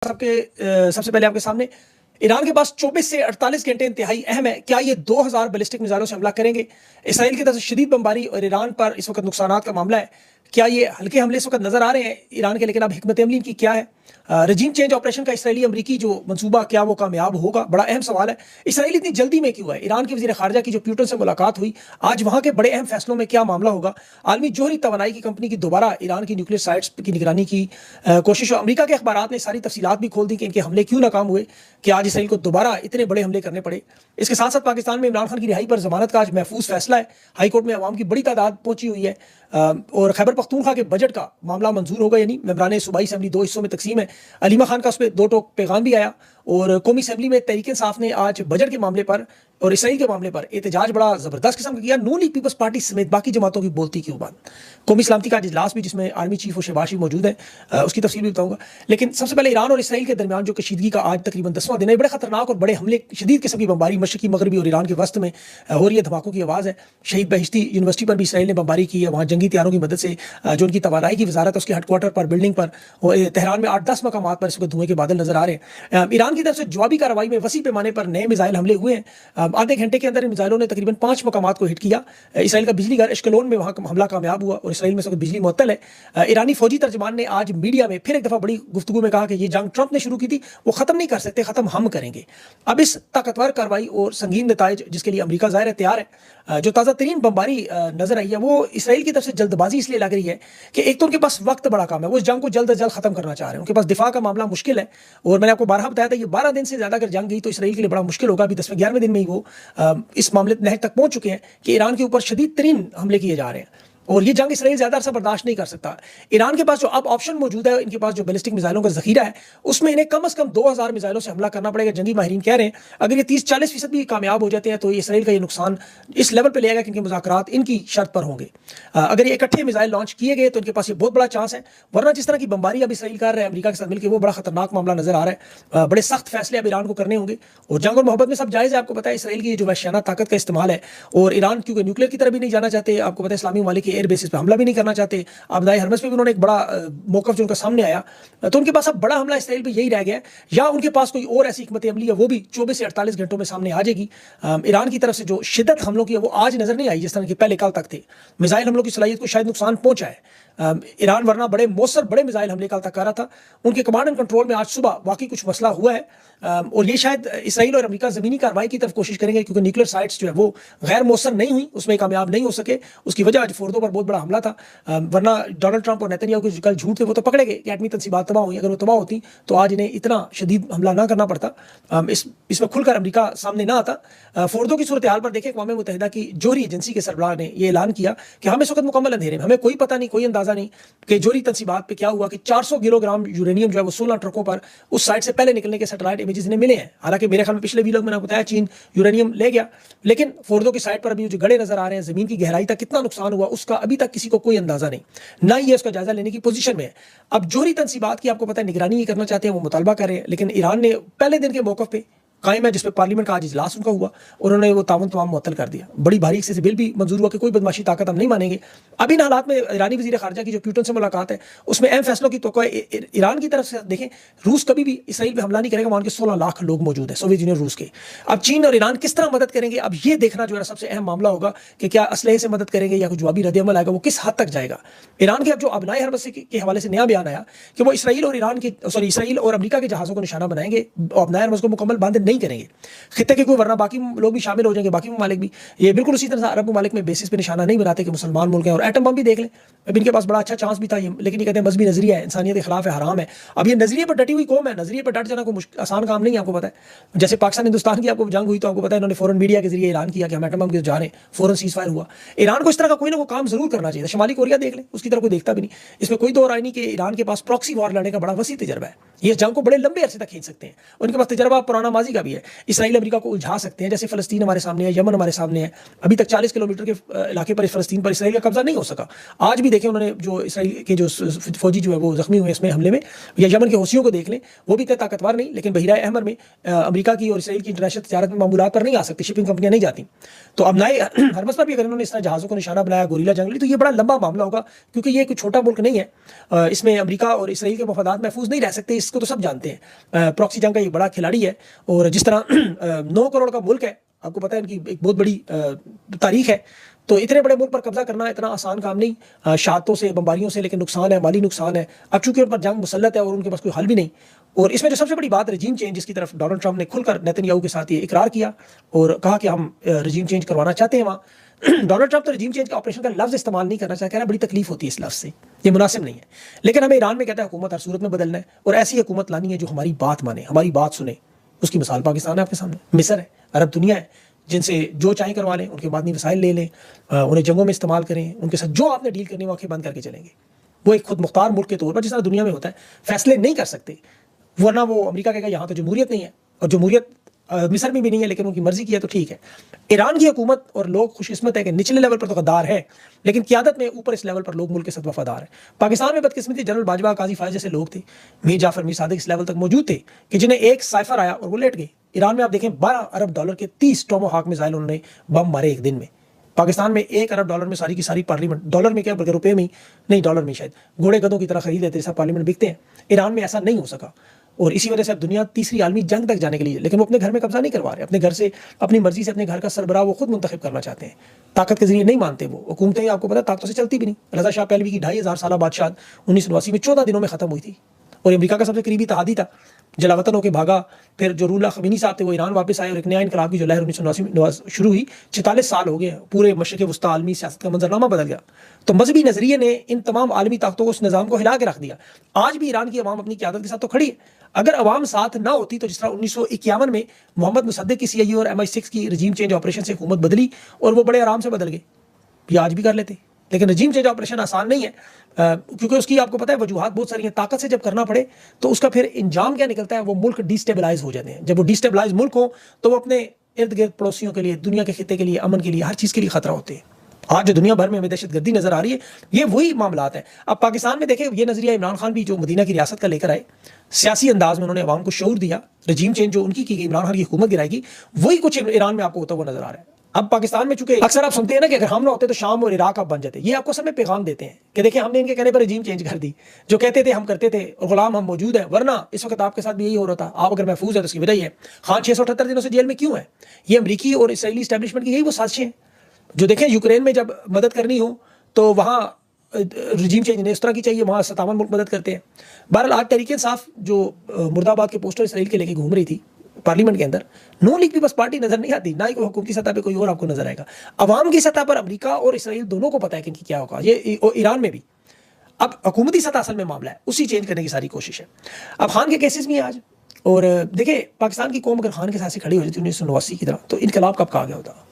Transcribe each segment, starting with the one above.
सबसे पहले आपके सामने ईरान के पास 24 से 48 घंटे इंतहाई अहम है। क्या ये 2000 बैलिस्टिक मिसाइलों से हमला करेंगे? इसराइल की तरफ से शदीद बमबारी और ईरान पर इस वक्त नुकसानात का मामला है। क्या ये हल्के हमले इस वक्त नजर आ रहे हैं ईरान के? लेकिन अब हिकमत अमली इनकी क्या है? रजीम चेंज ऑपरेशन का इसराइली अमरीकी जो मंसूबा, क्या वो कामयाब होगा? बड़ा अहम सवाल है। इसराइल इतनी जल्दी में क्यों है? ईरान के वजीर खारजा की जो प्यूटन से मुलाकात हुई, आज वहां के बड़े अहम फैसलों में क्या मामला होगा? आलमी जोहरी तवानाई की कंपनी की दोबारा ईरान की न्यूक्लियर साइट्स की निगरानी की कोशिश। अमरीका के अखबारात ने सारी तफसीलात भी खोल दी कि इनके हमले क्यों नाकाम हुए, कि आज इसराइल को दोबारा इतने बड़े हमले करने पड़े। इसके साथ साथ पाकिस्तान में इमरान खान की रिहाई पर जमानत का आज महफूज फैसला है। हाईकोर्ट में अवाम की बड़ी तादाद पहुंची हुई है। और खैबर पख्तूनख्वा के बजट का मामला मंजूर होगा, यानी मेंबरान सूबाई असेंबली 2 हिस्सों में तकसीम है। अलीमा खान का उस पर 2 टोक पैगाम भी आया। और कौमी असेंबली में तहरीक इंसाफ ने आज बजट के मामले पर और इसराइल के मामले पर एहतजाज बड़ा जबरदस्त किस्म का किया। नून लीग पीपल्स पार्टी समेत बाकी जमातों की बोलती क्यों बात। कौमी सलामती का आज इजलास भी, जिसमें आर्मी चीफ और शहबाज शरीफ मौजूद है, उसकी तफसील भी बताऊंगा। लेकिन सबसे पहले ईरान और इसराइल के दरमियान जो कशीदगी का आज तकरीबन 10वां दिन है, बड़े खतरनाक और बड़े हमले, शदीद किस्म की बमबारी मशरकी, मगरबी और ईरान के वस्त में हो रही है। धमाकों की आवाज़ है। शहीद बहिश्ती यूनिवर्सिटी पर भी इसराइल ने बमबारी की है। वहाँ जंगी तैयारों की मदद से जो उनकी तवानाई की वजारत है, उसके हेडक्वार्टर पर, बिल्डिंग पर, तेहरान में 8-10 मकाम पर इस वक्त धुएं के बादल नजर आ रहे हैं। ईरान की तरफ से जवाबी कार्रवाई में वसी पैमाने पर नए मिसाइल हमले हुए हैं। आधे घंटे के अंदर मिसाइलों ने तकरीबन 5 मकामात को हिट किया। इसराइल का बिजली घर एश्कलोन में वहां हमला कामयाब हुआ और इसराइल में सब बिजली मुअत्तल है। ईरानी फौजी तर्जमान ने आज मीडिया में फिर एक दफा बड़ी गुफ्तगू में कहा कि ये जंग ट्रंप ने शुरू की थी, वो खत्म नहीं कर सकते, खत्म हम करेंगे। अब इस ताकतवर कार्रवाई और संगीन नताइज, जिसके लिए अमेरिका ज़ाहिर है तैयार है, जो ताज़ा तरीन बमबारी नजर आई है, वो इसराइल की तरफ से जल्दबाजी इसलिए लग रही है कि एक तो उनके पास वक्त बड़ा कम है, वो इस जंग को जल्द अज जल्द खत्म करना चाह रहे हैं। उनके पास दिफा का मामला मुश्किल है। और मैंने आपको 12 बताया था, ये 12 दिन से ज्यादा अगर जंग गई तो इसराइल के लिए बड़ा मुश्किल होगा। अभी 10वें-11वें दिन में ही वो इस मामले तक पहुंच चुके हैं कि ईरान के ऊपर शदीद तरीन हमले किए जा रहे हैं और ये जंग इसराइल ज्यादा अरसा बर्दाश्त नहीं कर सकता। ईरान के पास जो अब ऑप्शन मौजूद है, इनके पास जो बैलिस्टिक मिसाइलों का जखीरा है, उसमें इन्हें कम से कम 2000 मिसाइलों से हमला करना पड़ेगा। जंगी माहिरीन कह रहे हैं अगर ये 30-40% भी कामयाब हो जाते हैं तो इसराइल का ये नुकसान इस लेवल पर ले आएगा कि इनके मुज़ाकरात इनकी शर्त पर होंगे। अगर ये इकट्ठे मिसाइल लॉन्च किए गए तो इनके पास ये बहुत बड़ा चांस है। वरना जिस तरह की बमबारी अब इसराइल कर रहे हैं अमेरिका के साथ मिलकर, वो बड़ा खतरनाक मामला नजर आ रहा है। बड़े सख्त फैसले अब ईरान को करने होंगे। और जंग और मोहब्बत में सब जायज़ है। आपको पता है इसराइल की जो वहशियाना ताकत का इस्तेमाल है, और ईरान क्योंकि न्यूक्लियर की तरफ भी नहीं जाना चाहते। आपको पता है इस्लामी ममालिक के एयर बेसिस पर हमला भी नहीं करना चाहते। आबदाई हरमस पे भी उन्होंने एक बड़ा मौकफ जो उनका सामने आया, तो उनके पास अब बड़ा हमला इसराइल पे यही रह गया है, या उनके पास कोई और ऐसी हिकमत अमली है, वो भी 24 से 48 घंटों में सामने आ जाएगी। ईरान की तरफ से जो शिद्दत हमलों की है वो आज नजर नहीं आई जिस तरह की पहले कल तक थे। मिसाइल हमलों की सलाहियत को शायद नुकसान पहुंचा है। ईरान वरना बड़े मौसर बड़े मिसाइल हमले कल तक कर रहा था। उनके कमांड एंड कंट्रोल में आज सुबह वाकई कुछ मसला हुआ है। और ये शायद इसराइल और अमेरिका ज़मीनी कार्रवाई की तरफ कोशिश करेंगे, क्योंकि न्यूक्लियर साइट्स जो है वो गैर मौसर नहीं हुई, उसमें कामयाब नहीं हो सके। उसकी वजह आज फोर्दो पर बहुत बड़ा हमला था। वरना डोनाल्ड ट्रंप और नेतन्याहू के कल झूठ थे, वो तो पकड़े गए कि एटमी तंसीबात तबाह हुई। अगर वो तबाह होती तो आज इन्हें इतना शदीद हमला ना करना पड़ता। इसमें खुलकर अमेरिका सामने ना आता। फोर्दो की सूरत हाल पर देखें, अक़वाम मुत्तहिदा की जोहरी एजेंसी के सरबराह ने यह ऐलान किया कि हम इस वक्त मुकम्मल अंधेरे में, हमें कोई पता नहीं, कोई अंदाजा नहीं कि जोहरी तंसीबात पे क्या हुआ कि 400 किलोग्राम यूरेनियम जो है वो 16 ट्रकों पर उस साइट से पहले निकलने के सैटेलाइट इमेजेस इन्हें मिले हैं। हालांकि मेरे ख्याल में पिछले वीडियो में मैंने बताया चीन यूरेनियम ले गया, लेकिन फोर्दो की साइट पर अभी जो गड़े नजर आ रहे हैं, जमीन की गहराई तक कितना नुकसान हुआ उसका अभी तक किसी को कोई अंदाजा नहीं, ना ही उसका जायजा लेने की पोजीशन में है। अब जोहरी तंसीबात की आपको पता है निगरानी ही करना चाहते हैं, वो मुतालबा कर रहे हैं। लेकिन ईरान ने पहले दिन के मौक़िफ़ पे कायम है, जिसपे पार्लियामेंट का आज इजलास उनका हुआ, उन्होंने वो तावन तमाम मुअत्तल कर दिया। बड़ी भारी से बिल भी मंजूर हुआ कि कोई बदमाशी ताकत हम नहीं मानेंगे। अब इन हालात में ईरानी वज़ीर ख़ारजा की जो प्यूटन से मुलाकात है, उसमें अहम फैसलों की तवक्को है। ईरान की तरफ से देखें, रूस कभी भी इसराइल पे हमला नहीं करेगा। वहाँ के 16 लाख लोग मौजूद हैं, सोवियत यूनियन रूस के। अब चीन और ईरान किस तरह मदद करेंगे, अब ये देखना जो है सबसे अहम मामला होगा कि क्या असलहे से मदद करेंगे या कोई जवाबी रद्द-ए-अमल आएगा, वो किस हद तक जाएगा। ईरान के अब जो अबनाए हरमस के हवाले से नया बयान आया कि वो इसराइल और अमेरिका के जहाज़ों को निशाना बनाएंगे, अबनाए हरमस को मुकम्मल बंद नहीं करेंगे खित्ते के कोई, वरना बाकी लोग भी शामिल हो जाएंगे, बाकी ममालिक भी। ये बिल्कुल उसी तरह से अरब ममालिक में बेसिस पे निशाना नहीं बनाते कि मुसलमान मुल्क हैं। और एटम बम भी देख लें, अब इनके पास बड़ा अच्छा चांस भी था ये, लेकिन ये कहते हैं मजहबी नजरिया है, इंसानियत के खिलाफ है, हराम है। अब ये नजरिए पर डटी हुई कौम है, नजरिए पर डट जाना कोई आसान काम नहीं है। आपको पता है जैसे पाकिस्तान हिंदुस्तान की आपको जंग हुई तो आपको पता है इन्होंने फौरन मीडिया के जरिए ऐलान किया कि हम एटम बम की जा रहे हैं, फौरन सीज फायर हुआ। ईरान को इस तरह का कोई ना कोई काम जरूर करना चाहिए। शुमाली कोरिया देख लें, उसकी तरफ कोई देखता भी नहीं। इसमें कोई दो राय नहीं कि ईरान के पास प्रॉक्सी वॉर लड़ने का बड़ा वसी तजर्बा है। ये जंग को बड़े लंबे अरसे तक खींच सकते हैं। उनके पास तजर्बा पुराना माजी का तरीका भी है। इसराइल अमेरिका को उलझा सकते हैं, जैसे फ़लस्तीन हमारे सामने है, यमन हमारे सामने है। अभी तक 40 किलोमीटर के इलाके पर फ़लस्तीन पर इसराइल का कब्जा नहीं हो सका। आज भी देखें उन्होंने जो इसराइल के जो फौजी जो है वो जख्मी हुए इसमें हमले में, या यमन के हौसियों को देख लें, वो भी इतने ताकतवर नहीं, लेकिन बहिरा अहमर में अमेरिका की और इसराइल की इंटरनेशनल तजारत में मामूलात पर नहीं आ सकती, शिपिंग कंपनियां नहीं जाती। तो अब नए हरमस पर भी अगर इन्होंने इस तरह जहाज़ों को निशाना बनाया, गोरीला जंग ली, तो ये बड़ा लंबा मामला होगा, क्योंकि ये कोई छोटा मुल्क नहीं है। इसमें अमेरिका और इसराइल के मफादात महफूज नहीं रह सकते, इसको तो सब जानते हैं। प्रॉक्सी जंग का ये बड़ा खिलाड़ी है, और जिस तरह 9 करोड़ का मुल्क है, आपको पता है इनकी एक बहुत बड़ी तारीख है, तो इतने बड़े मुल्क पर कब्जा करना इतना आसान काम नहीं, शहादतों से, बमबारियों से, लेकिन नुकसान है, माली नुकसान है। अब चूंकि उन पर जंग मुसल्लत है और उनके पास कोई हल भी नहीं, और इसमें जो सबसे बड़ी बात रजीम चेंज, जिसकी तरफ डोनाल्ड ट्रंप ने खुलकर नेतन्याहू के साथ ये इकरार किया और कहा कि हम रजीम चेंज करवाना चाहते हैं वहाँ। डोनाल्ड ट्रंप तो रजीम चेंज का ऑपरेशन का लफ्ज़ इस्तेमाल नहीं करना चाहता, बड़ी तकलीफ होती है इस लफ्ज़ से, ये मुनासिब नहीं है। लेकिन हमें ईरान में कहता है हुकूमत हर सूरत में बदलना है, और ऐसी हुकूमत लानी है जो हमारी बात माने, हमारी बात सुने। उसकी मिसाल पाकिस्तान है आपके सामने, मिस्र है, अरब दुनिया है, जिनसे जो चाहें करवा लें, उनके बाद नहीं वसाइल ले लें, उन्हें जंगों में इस्तेमाल करें, उनके साथ जो आपने डील करनी है वो आंखें बंद करके चलेंगे। वो एक खुद मुख्तार मुल्क के तौर पर, जिस तरह दुनिया में होता है, फैसले नहीं कर सकते, वरना वो अमेरिका कहेगा यहाँ तो जमहूरियत नहीं है, और जमहूरियत मिस्र में भी नहीं है, लेकिन उनकी मर्जी की है तो ठीक है। ईरान की हुकूमत और लोग खुशकिस्मत है कि निचले लेवल पर तो गद्दार है, लेकिन क़यादत में ऊपर इस लेवल पर लोग मुल्क के साथ वफादार है। पाकिस्तान में बदकिस्मती जनरल बाजवा, काजी फायज जैसे लोग थे, मीर जाफर, मीर सादिक इस लेवल तक मौजूद थे कि जिन्हें एक साइफर आया और वो लेट गए। ईरान में आप देखें $12 अरब के 30 टोमाहाक मिसाइल उन्होंने बम मारे एक दिन में। पाकिस्तान में $1 अरब में सारी की सारी पार्लियामेंट, डॉलर में क्या बल्कि रुपए में नहीं, डॉलर में शायद घोड़े गधों की तरह खरीद लेते, सब पार्लियामेंट बिकते हैं। ईरान में ऐसा नहीं हो सका, और इसी वजह से अब दुनिया तीसरी आलमी जंग तक जाने के लिए, लेकिन वो अपने घर में कब्जा नहीं करवा रहे, अपने घर से, अपनी मर्जी से अपने घर का सरबराह वो खुद मुंतखब करना चाहते हैं। ताकत के जरिए नहीं मानते वो हुकूमतें, आपको पता ताकतों से चलती भी नहीं। रजा शाह पहलवी की 2500 साल बादशाह 1989 में 14 दिनों में खत्म हुई थी, और अमेरिका का सबसे करीबी तहादी था, जलावतन होकर भागा। फिर जो रुल्ला खमीनी साहब थे वो ईरान वापस आए, और एक नया इनकलाब की जो लहर 1989 में शुरू हुई, 46 साल हो गए, पूरे मशरक़ वुस्ता आलमी सियासत का मंजरनामा बदल गया। तो मजहबी नजरिए ने इन तमाम आलमी ताकतों को, उस निज़ाम को हिला के रख दिया। आज भी ईरान की अवाम अपनी क़यादत के साथ तो खड़ी है। अगर अवाम साथ ना होती, तो जिस तरह 1951 में मोहम्मद मुसद्दिक की CIA और MI6 की रजीम चेंज ऑपरेशन से हुकूमत बदली, और वो बड़े आराम से बदल गए, ये आज भी कर लेते। लेकिन रजीम चेंज ऑपरेशन आसान नहीं है, क्योंकि उसकी आपको पता है वजूहात बहुत सारी हैं। ताकत से जब करना पड़े तो उसका फिर इंजाम क्या निकलता है, वो मुल्क डिस्टेबलाइज हो जाते हैं। जब वो डिस्टेबलाइज मुल्क हो, तो वो अपने इर्द गिर्द पड़ोसियों के लिए, दुनिया के खिते के लिए, अमन के लिए, हर चीज़ के लिए खतरा होते हैं। आज जो दुनिया भर में हमें दहशतगर्दी नजर आ रही है, ये वही मामलात हैं। अब पाकिस्तान में देखें, ये नजरिया इमरान खान भी जो मदीना की रियासत का लेकर आए, सियासी अंदाज में उन्होंने अवाम को शऊर दिया, रजीम चेंज जो उनकी की गई, इमरान खान की हुकूमत गिराएगी, वही कुछ ईरान में आपको होता हुआ नजर आ रहा है। अब पाकिस्तान में चूंकि अक्सर आप सुनते हैं ना कि अगर हम ना होते तो शाम और इराक आप बन जाते, ये आपको समय पैगाम देते हैं कि देखिए हमने इनके कहने पर रजीम चेंज कर दी, जो कहते थे हम करते थे, और गुलाम हम मौजूद है। वरना इस वक्त आपके साथ भी यही हो रहा था। आप अगर महफूज है तो उसकी वजह ही है। खान 678 दिनों से जेल में क्यों है? ये अमरीकी और इसराइली एस्टैब्लिशमेंट की यही वो साजिशें हैं। जो देखें यूक्रेन में जब मदद करनी हो तो वहाँ रजीम चेंज ने इस तरह की चाहिए, वहाँ 57 मुल्क मदद करते हैं। बहरहाल आज तहरीक इंसाफ जो मुर्दाबाद के पोस्टर इसराइल के लेके घूम रही थी पार्लियामेंट के अंदर, नून लीग भी बस पार्टी नजर नहीं आती, ना ही कोई हुकूमती सतह पे कोई और आपको नजर आएगा। अवाम की सतह पर अमेरिका और इसराइल दोनों को पता है कि इनकी क्या होगा, ये ईरान में भी। अब हुकूमती सतह असल में मामला है, उसी चेंज करने की सारी कोशिश है। अब खान के केसेस भी हैं आज, और देखिए पाकिस्तान की कौम अगर खान के साथ से खड़ी हो जाती 1989 की तरह, तो इनकलाब कब कहा गया होता।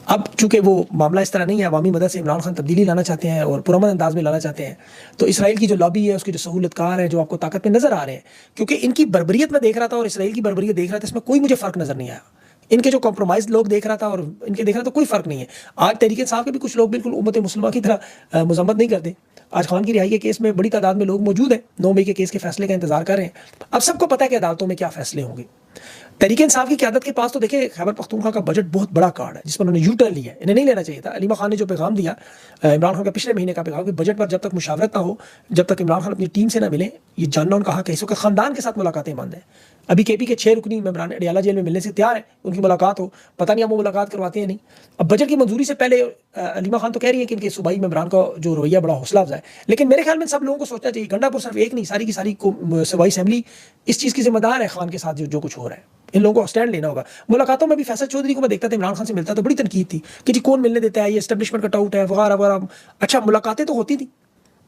अब चूंकि वो मामला इस तरह नहीं है, अवामी मदद से इमरान खान तब्दीली लाना चाहते हैं और पुरअमन अंदाज में लाना चाहते हैं, तो इसराइल की जो लॉबी है, उसके जो सहूलतकार है, जो आपको ताकत में नजर आ रहे हैं, क्योंकि इनकी बर्बरियत में देख रहा था और इसराइल की बर्बरियत देख रहा था, इसमें कोई मुझे फर्क नजर नहीं आया। इनके जो कॉम्प्रोमाइज लोग देख रहा था और इनके देख रहा था, कोई फर्क नहीं है। आज तहरीक इंसाफ के भी कुछ लोग बिल्कुल उम्मत मुस्लिमा की तरह मजम्मत नहीं करते। आज खान की रिहाई के केस में बड़ी तादाद में लोग मौजूद हैं, 9 मई के केस के फैसले का इंतजार कर रहे हैं। अब सबको पता है कि अदालतों में क्या फैसले होंगे। तहरीक इंसाफ की क़यादत के पास तो देखिए खैबर पख्तूनख्वा का बजट बहुत बड़ा कार्ड है, जिस पर उन्होंने यू टर्न लिया है। इन्हें नहीं लेना चाहिए था। अलीमा खान ने जो पैगाम दिया, इमरान खान का पिछले महीने का पैगाम, कि बजट पर जब तक मुशावरत ना हो, जब तक इमरान खान अपनी टीम से ना मिले, ये जानना उनका हक है। इस वक्त खानदान के साथ मुलाकातें बंद है। अभी KP के 6 रुकनी मेंबरान अडियाला जेल में मिलने से तैयार है, उनकी मुलाकात हो, पता नहीं हम वो मुलाकात करवाते हैं नहीं। अब बजट की मंजूरी से पहले अलीमा खान तो कह रही है कि इनके सूबाई मेंबरान का जो रवैया बड़ा हौसला अफजा है, लेकिन मेरे ख्याल में सब लोगों को सोचना चाहिए, गंडापुर सिर्फ एक नहीं, सारी की सारी सूबाई असेंबली इस चीज़ की जिम्मेदार है खान के साथ जो कुछ हो रहा है। इन लोगों को स्टैंड लेना होगा। मुलाकातों में भी फैसल चौधरी को मैं देखता था, इमरान खान से मिलता तो बड़ी तनकीद थी कि जी कौन मिलने देता है, ये एस्टेब्लिशमेंट का टाउट है वगैरह वगैरह। अच्छा, मुलाकातें तो होती थी,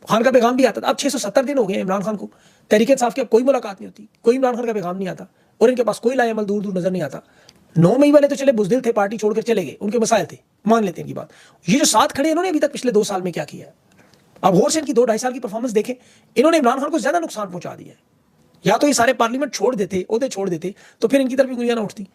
खान का पैगाम भी आता था। अब 670 दिन हो गए इमरान खान को, तहरीक इंसाफ की अब कोई मुलाकात नहीं होती, कोई इमरान खान का पैगाम नहीं आता, और इनके पास कोई लाएमल दूर दूर नजर नहीं आता। 9 मई वाले तो चले बुजदिल थे, पार्टी छोड़कर चले गए, उनके मसाइल थे, मान लेते हैं इनकी बात। ये जो साथ खड़े इन्होंने अभी तक पिछले 2 साल में क्या किया है, अब गौर से इनकी 2-2.5 साल की परफॉर्मेंस देखें। इन्होंने इमरान खान को ज्यादा नुकसान पहुंचा दिया है। या तो ये सारे पार्लियामेंट छोड़ देते, ओहदे छोड़ देते, तो फिर इनकी तरफ उंगलियां ना उठती।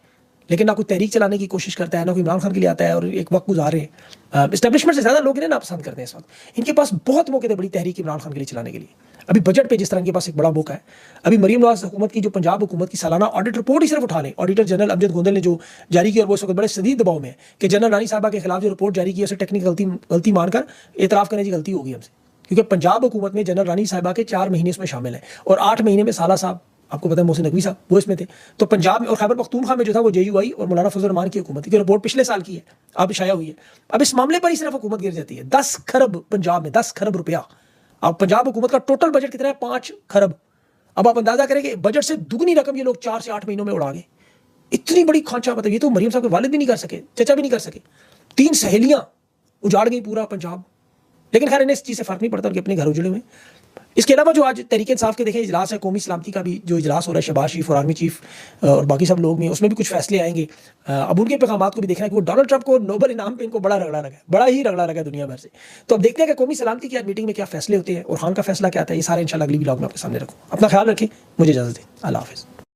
लेकिन ना कोई तहरीक चलाने की कोशिश करता है, ना कोई इमरान खान के लिए आता है और एक वक्त गुजार रहे हैं। इस्टेब्लिशमेंट से ज़्यादा लोग इन्हें नापसंद करते हैं इस वक्त। इनके पास बहुत मौके थे बड़ी तहरीक इमरान खान के लिए चलाने के लिए। अभी बजट पे जिस तरह इनके पास एक बड़ा मौका है, अभी मरीम नवाज हुकूमत की जो पंजाब हुकूमत की सालाना ऑडिट रिपोर्ट ही सिर्फ उठा लें, ऑडिटर जनरल अमजद गोंदल ने जो जारी की, और वो इस वक्त बड़े शदीद दबाव में है कि जनरल रानी साहबा के खिलाफ जो रिपोर्ट जारी की है उसे टेक्निकल गलती मानकर एतराफ़ करने की गलती होगी हमसे, क्योंकि पंजाब हुकूमत में जनरल रानी साहबा के 4 महीने इसमें शामिल हैं और 8 महीने में साला साहब, आपको पता है मोहसिन नकवी साहब, वो इसमें थे। तो पंजाब में और खैबर पख्तूनख्वा में जो था वो JUI और मौलाना फजल रहमान की हुकूमत की रिपोर्ट पिछले साल की है, अब शाया हुई है। अब इस मामले पर ही सिर्फ हुकूमत गिर जाती है। 10 खरब पंजाब में, 10 खरब रुपया। अब पंजाब हुकूमत का टोटल बजट कितना है? 5 खरब। अब आप अंदाजा करें कि बजट से दुगनी रकम ये लोग 4 से 8 महीनों में उड़ा गए। इतनी बड़ी खांचा, मतलब ये तो मरीम साहब के वालिद भी नहीं कर सके, चचा भी नहीं कर सके। 3 सहेलियां उजाड़ गई पूरा पंजाब। लेकिन खैर इन्हें इस चीज़ से फर्क नहीं पड़ता, उनके अपने घर उजड़े हुए। इसके अलावा जो आज तहरीक इंसाफ के देखें इजलास है, कौमी सलामती का भी जो इजलास हो रहा है, शहबाज शरीफ और आर्मी चीफ और बाकी सब लोग में, उसमें भी कुछ फैसले आएंगे। अब उनके पैगाम को भी देखना है कि वो डोनाल्ड ट्रंप को नोबल इनाम पे इनको बड़ा रगड़ा लगा है, बड़ा ही रगड़ा लगा है दुनिया भर से। तो अब देखते हैं कि कौमी सलामती की आज मीटिंग में क्या फैसले होते हैं और खान का फैसला क्या आता है। ये सारे इंशाल्लाह अगली व्लॉग में आपके सामने रखूँ। अपना ख्याल रखें, मुझे इजाज़त दें, अल्लाह हाफ़िज़।